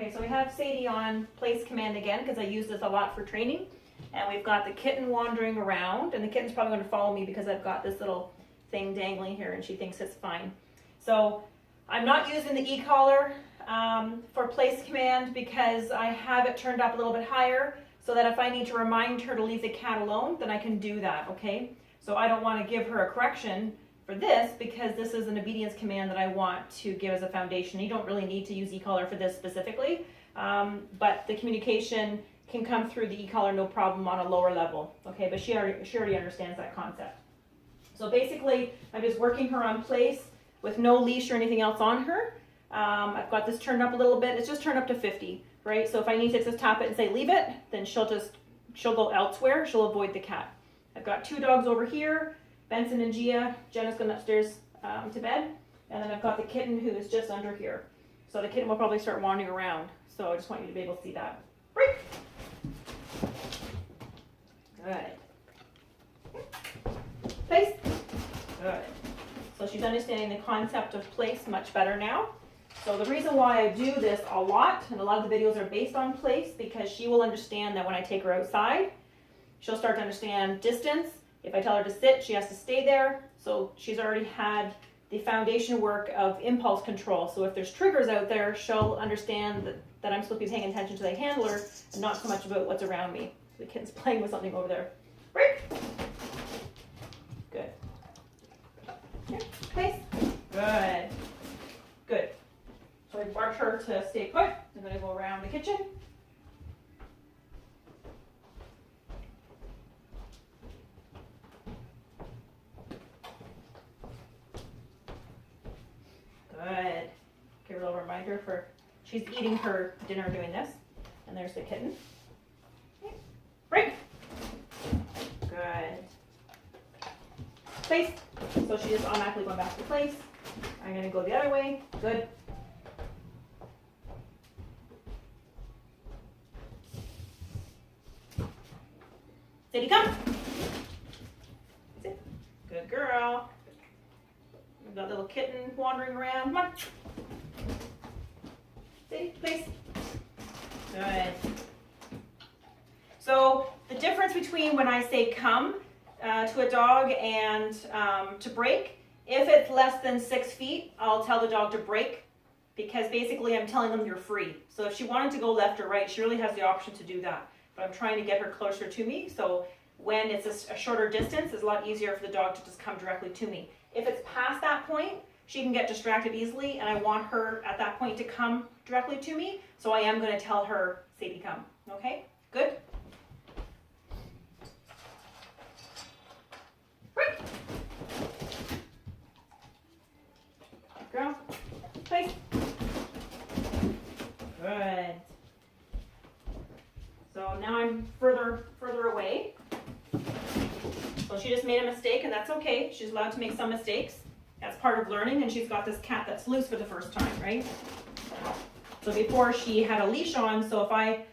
Okay, so we have Sadie on place command again because I use this a lot for training. And we've got the kitten wandering around, and the kitten's probably going to follow me because I've got this little thing dangling here and she thinks it's fine. So I'm not using the e-collar for place command because I have it turned up a little bit higher so that if I need to remind her to leave the cat alone, then I can do that, okay? So I don't want to give her a correction for this because this is an obedience command that I want to give as a foundation. You don't really need to use e-collar for this specifically, but the communication can come through the e-collar no problem on a lower level, okay? But she already understands that concept. So basically, I'm just working her on place with no leash or anything else on her. I've got this turned up a little bit. It's just turned up to 50, right? So if I need to just tap it and say leave it, then she'll go elsewhere. She'll avoid the cat. I've got two dogs over here, Benson and Gia. Jenna's going upstairs to bed. And then I've got the kitten who is just under here. So the kitten will probably start wandering around. So I just want you to be able to see that. Break. Good. Place. Good. So she's understanding the concept of place much better now. So the reason why I do this a lot, and a lot of the videos are based on place, because she will understand that when I take her outside, she'll start to understand distance. If I tell her to sit, she has to stay there. So she's already had the foundation work of impulse control. So if there's triggers out there, she'll understand that I'm supposed to be paying attention to the handler and not so much about what's around me. The kitten's playing with something over there. Break. Good. Here, place. Good. Good. So I marked her to stay put. I'm going to go around the kitchen. Good. Give her a little reminder for she's eating her dinner doing this. And there's the kitten. Okay. Break. Good. Place. So she just automatically going back to place. I'm going to go the other way. Good. Sadie, come. Sit. Good girl. We've got little kitten wandering around. Come on. Sadie, place. Good. So the difference between when I say come to a dog and to break, if it's less than 6 feet, I'll tell the dog to break because basically I'm telling them you're free. So if she wanted to go left or right, she really has the option to do that. But I'm trying to get her closer to me. So when it's a shorter distance, it's a lot easier for the dog to just come directly to me. If it's past that point, she can get distracted easily, and I want her at that point to come directly to me. So I am going to tell her, Sadie, come. Okay? Good? Break. Girl. Place. Good. So now I'm further away. So she just made a mistake, and that's okay. She's allowed to make some mistakes. That's part of learning, and she's got this cat that's loose for the first time, right? So before she had a leash on, so if I,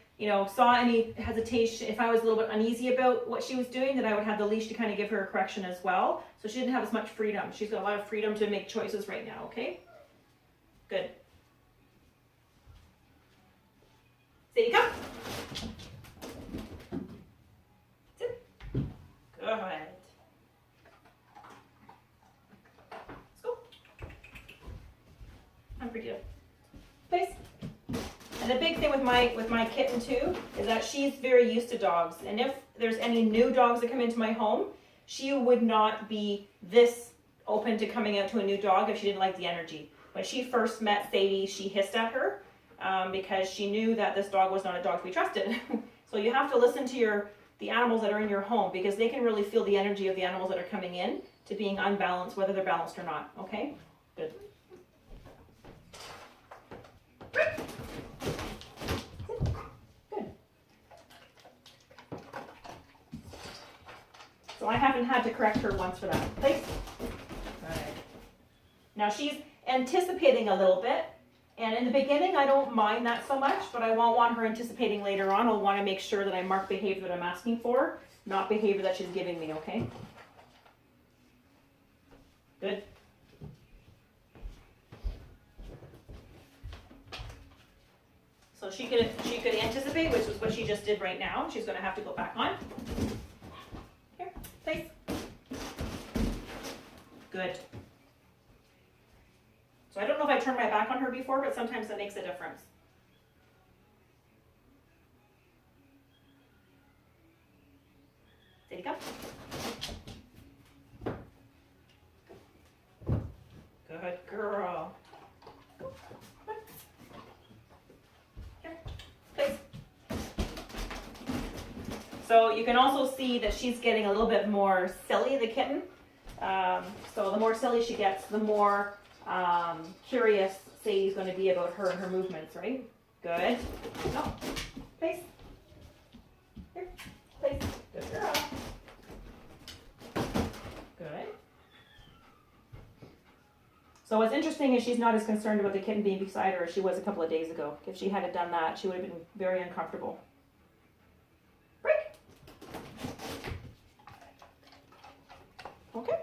saw any hesitation, if I was a little bit uneasy about what she was doing, then I would have the leash to kind of give her a correction as well. So she didn't have as much freedom. She's got a lot of freedom to make choices right now, okay? Good. Sadie, come. Sit. Good. Let's go. I'm pretty good. Place. And the big thing with my kitten too is that she's very used to dogs. And if there's any new dogs that come into my home, she would not be this open to coming out to a new dog if she didn't like the energy. When she first met Sadie, she hissed at her because she knew that this dog was not a dog to be trusted. So you have to listen to the animals that are in your home because they can really feel the energy of the animals that are coming in to being unbalanced, whether they're balanced or not. Okay? Good. Good. So I haven't had to correct her once for that. Place. Good. Now she's anticipating a little bit, and in the beginning I don't mind that so much, but I won't want her anticipating later on. I'll want to make sure that I mark behavior that I'm asking for, not behavior that she's giving me, okay? Good. So So she could anticipate, which is what she just did right now. She's going to have to go back on. Here, place. Good. So I don't know if I turned my back on her before, but sometimes that makes a difference. Sadie, come. Good girl. Here, place. So you can also see that she's getting a little bit more silly, the kitten. So the more silly she gets, the more curious Sadie's going to be about her and her movements, right? Good. No. Place. Here. Place. Good girl. Good. So what's interesting is she's not as concerned about the kitten being beside her as she was a couple of days ago. If she hadn't done that, she would have been very uncomfortable. Break. Okay.